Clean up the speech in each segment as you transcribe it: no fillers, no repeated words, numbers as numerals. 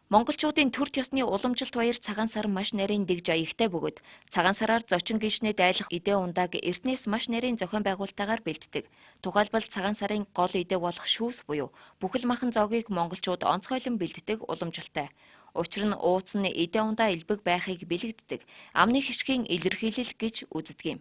Монголчуудын төр ёсны уламжилт баяр цагаан сар маш нарийн дэгж аягтай бөгөөд цагаан сараар зочин гишнээ дайлах эдээ ундааг эртнээс маш нарийн зохион байгуулалтаагаар бэлддэг. Тухайлбал цагаан сарын гол эдээ болох шүүс буюу бүхэл махан зоогийг монголчууд онцгойлон бэлддэг уламжилтай. Учир нь ууц нь эдээ ундаа элбэг байхыг бэлэгддэг амны хишгийн илэрхийлэл гэж үздэг юм.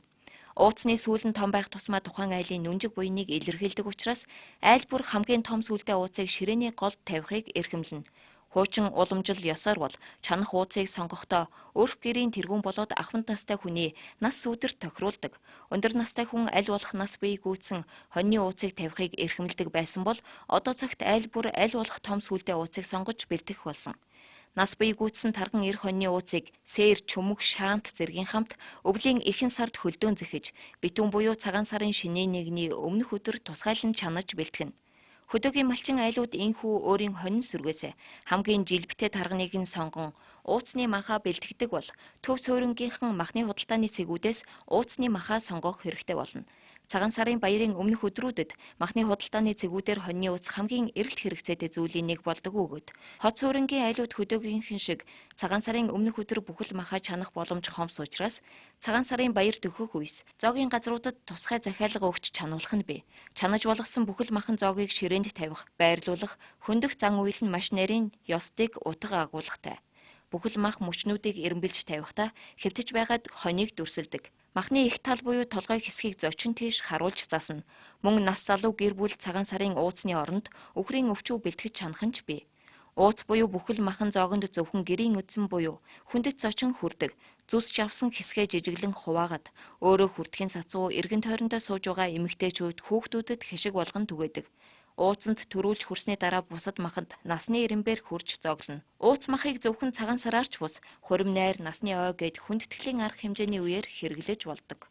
Ууцны сүүл нь том байх тусмаа тухайн айлын нүнжиг буйныг илэрхийлдэг учраас айл бүр хамгийн том сүүлтэй ууцыг ширээний голд тавихыг эрхэмлэнэ. Хуучин уламжил ёсоор бол чанах ууцыг сонгохдоо өрх гэрийн тэргүүн болоод ахмад настай хүний нас сүүдэрт тохируулдаг. Өндөр настай хүн аль болох нас бие гүйцсэн хоньны ууцыг тавихыг эрхэмлдэг байсан бол одоо цагт аль бүр аль болох том сүүлтэй ууцыг сонгож бэлтгэх болсон. Нас бие гүйцсэн тарган эр хоньны ууцыг сээр, чөмөг, шаант зэргийн хамт өвлийн эхэн сард хөлдөөн зэхэж, битүүн буюу цагаан сарын шинэ нэгний өмнөх өдөр тусгайлан чанаж бэлтгэнэ. Хөдөөгийн малчин айлууд инхүү өөрийн хонин сүргээс хамгийн жилбтэй тарганыг нь сонгон ууцны маха бэлтгэдэг бол төв суурингийнхан махны худалдааны цэгүүдээс ууцны маха сонгох хэрэгтэй болно. Цагаан сарын баярын өмнөх өдрүүдэд махны худалдааны цэгүүдээр хоньны ууц хамгийн эрэлт хэрэгцээтэй зүйлийн нэг болдог өгөөд хот суурингийн айлууд хөдөөгийнхэн шиг цагаан сарын өмнөх өдөр бүхэл маха чанах боломж хомс учраас цагаан сарын баяр дөхөх үес зоогийн газруудад тусгай захиалга өгч чануулах нь бий. Чанаж болгосон бүхэл махан зоогийг ширээнд тавих, байрлуулах, хөндөх зан үйл нь маш нарийн ёстыг утга агуулгатай. Бүхэл мах мөчнүүдийг эрэмбэлж тавихдаа хэвтэж байгаад хоньыг дүрсэлдэг. Махны их тал буюу толгой хэсгийг зочин тийш харуулж засна. Мөн нас залуу гэр бүл цагаан сарын ууцны оронд үхрийн өвчүү бэлтгэж чанах нь ч бий. Ууц буюу бүхэл махан зоогонд зөвхөн гэрийн үдсэн буюу хүндэт зочин хүрдэг. Зүс жавсан хэсгээ жижиглэн хуваагаад өөрөө хүрдэхийн сацуу эргэн тойрондоо сууж байгаа эмэгтэйчүүд хүүхдүүдэд хишиг болгон түгээдэг. Ууцанд төрүүлж хүрсний дараа бусад маханд насны ирэмбээр хүрч зоглоно. Ууц махыг зөвхөн цагаан сараарч бус, хурим найр, насны ой гээд хүндэтгэлийн арга хэмжээний үеэр хэрэглэж болдог.